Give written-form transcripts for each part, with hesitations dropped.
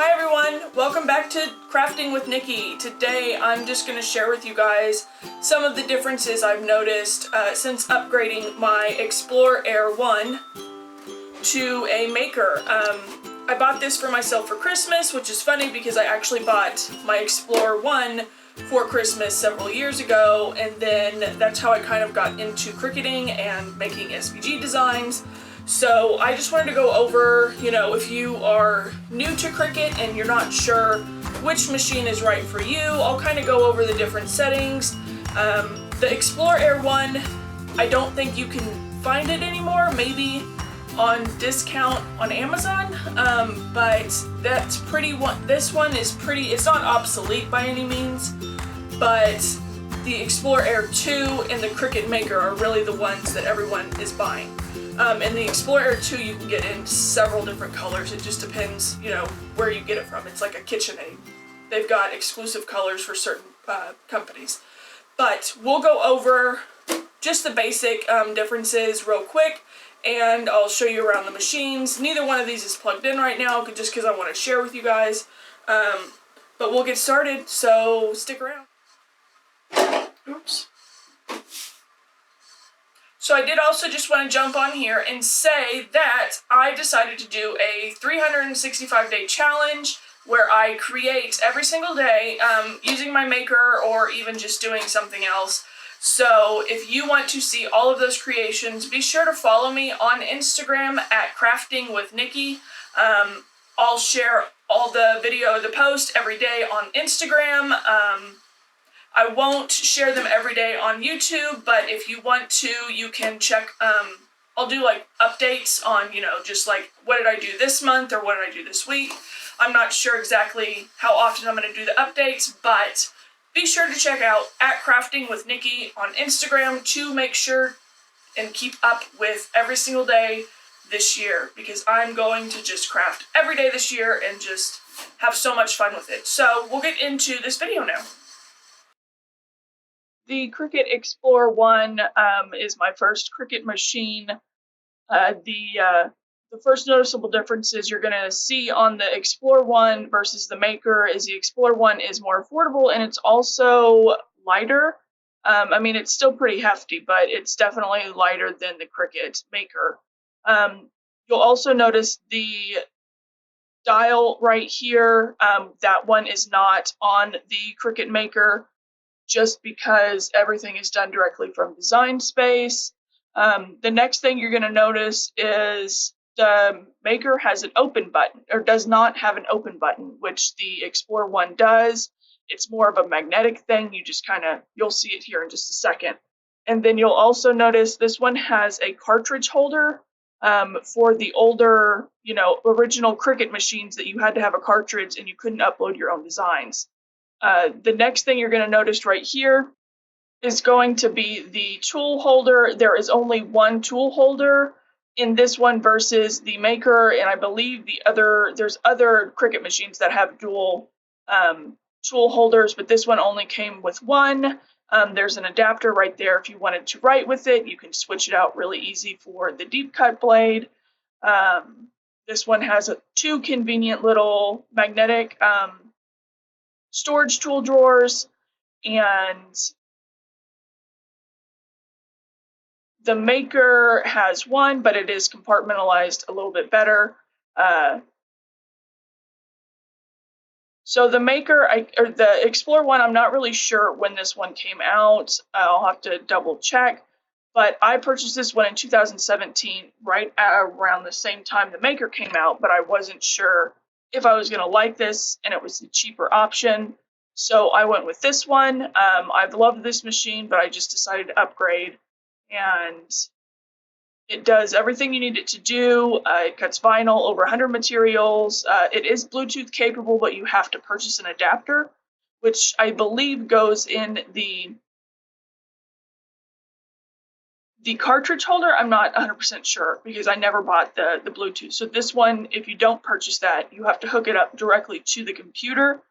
Hi everyone, welcome back to Crafting with Nikki. Today I'm just going to share with you guys some of the differences I've noticed since upgrading my Explore Air 1 to a Maker. I bought this for myself for Christmas, which is funny because I actually bought my Explore 1 for Christmas several years ago, and then that's how I kind of got into cricketing and making SVG designs. So I just wanted to go over, if you are new to Cricut and you're not sure which machine is right for you, I'll kind of go over the different settings. The Explore Air 1, I don't think you can find it anymore, maybe on discount on Amazon, but that's this one is it's not obsolete by any means, but the Explore Air 2 and the Cricut Maker are really the ones that everyone is buying. And the Explore Air 2 you can get in several different colors. It just depends, where you get it from. It's like a KitchenAid. They've got exclusive colors for certain companies. But we'll go over just the basic differences real quick, and I'll show you around the machines. Neither one of these is plugged in right now, just because I want to share with you guys. But we'll get started, so stick around. Oops. So I did also just want to jump on here and say that I decided to do a 365-day challenge where I create every single day using my Maker or even just doing something else. So if you want to see all of those creations, be sure to follow me on Instagram at Crafting with Nikki. I'll share all the post every day on Instagram. I won't share them every day on YouTube, but if you want to, you can check, I'll do like updates on, just like what did I do this month or what did I do this week. I'm not sure exactly how often I'm going to do the updates, but be sure to check out at Crafting with Nikki on Instagram to make sure and keep up with every single day this year, because I'm going to just craft every day this year and just have so much fun with it. So we'll get into this video now. The Cricut Explore 1 is my first Cricut machine. The first noticeable differences you're going to see on the Explore 1 versus the Maker is the Explore 1 is more affordable and it's also lighter. It's still pretty hefty, but it's definitely lighter than the Cricut Maker. You'll also notice the dial right here. That one is not on the Cricut Maker, just because everything is done directly from Design Space. The next thing you're going to notice is the Maker has an open button, or does not have an open button, which the Explore 1 does. It's more of a magnetic thing. You'll see it here in just a second. And then you'll also notice this one has a cartridge holder. For the older, original Cricut machines that you had to have a cartridge and you couldn't upload your own designs. The next thing you're going to notice right here is going to be the tool holder. There is only one tool holder in this one versus the Maker, and I believe there's other Cricut machines that have dual tool holders, but this one only came with one. There's an adapter right there if you wanted to write with it. You can switch it out really easy for the deep cut blade. This one has two convenient little magnetic storage tool drawers, and the Maker has one, but it is compartmentalized a little bit better. So the Maker, or the Explore 1, I'm not really sure when this one came out. I'll have to double check, but I purchased this one in 2017, right around the same time the Maker came out, but I wasn't sure if I was going to like this, and it was the cheaper option. So I went with this one. I've loved this machine, but I just decided to upgrade, and it does everything you need it to do. It cuts vinyl over 100 materials. It is Bluetooth capable, but you have to purchase an adapter, which I believe goes in the cartridge holder. I'm not 100% sure because I never bought the Bluetooth. So this one, if you don't purchase that, you have to hook it up directly to the computer,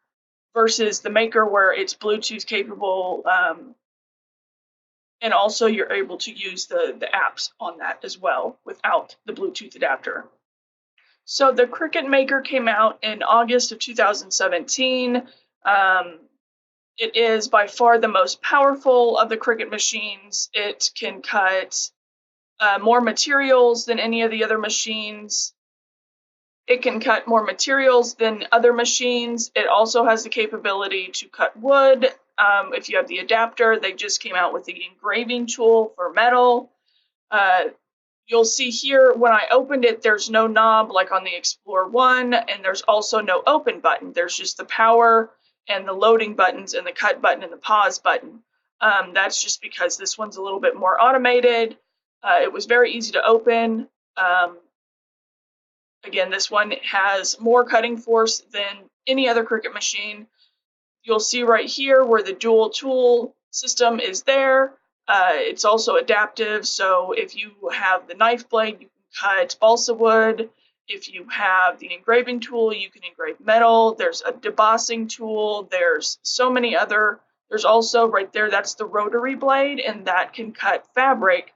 versus the Maker where it's Bluetooth capable, and also you're able to use the apps on that as well without the Bluetooth adapter. So the Cricut Maker came out in August of 2017. It is by far the most powerful of the Cricut machines. It can cut more materials than any of the other machines. It can cut more materials than other machines. It also has the capability to cut wood. If you have the adapter, they just came out with the engraving tool for metal. You'll see here when I opened it, there's no knob like on the Explorer 1, and there's also no open button. There's just the power and the loading buttons and the cut button and the pause button. That's just because this one's a little bit more automated. It was very easy to open. Again, this one has more cutting force than any other Cricut machine. You'll see right here where the dual tool system is there. It's also adaptive, so if you have the knife blade, you can cut balsa wood. If you have the engraving tool, you can engrave metal. There's a debossing tool. There's so many other. There's also right there, that's the rotary blade, and that can cut fabric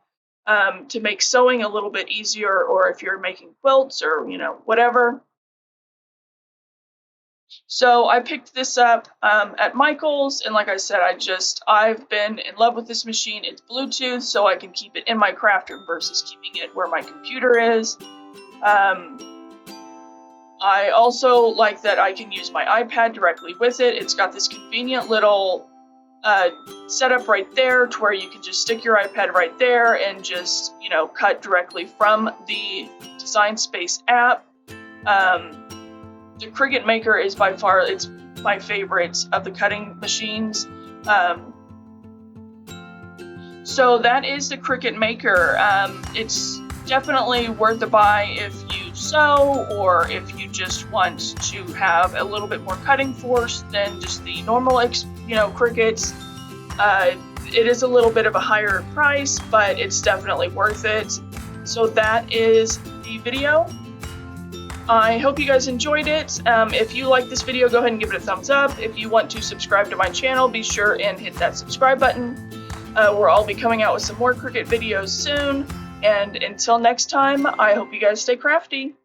to make sewing a little bit easier, or if you're making quilts or, whatever. So I picked this up at Michael's, and like I said, I've been in love with this machine. It's Bluetooth, so I can keep it in my craft room versus keeping it where my computer is. I also like that I can use my iPad directly with it. It's got this convenient little setup right there to where you can just stick your iPad right there and just, cut directly from the Design Space app. The Cricut Maker is by far, it's my favorite of the cutting machines. So that is the Cricut Maker. It's definitely worth a buy if you sew, or if you just want to have a little bit more cutting force than just the normal, Cricuts. It is a little bit of a higher price, but it's definitely worth it. So that is the video. I hope you guys enjoyed it. If you like this video, go ahead and give it a thumbs up. If you want to subscribe to my channel, be sure and hit that subscribe button. Where I'll be coming out with some more Cricut videos soon. And until next time, I hope you guys stay crafty.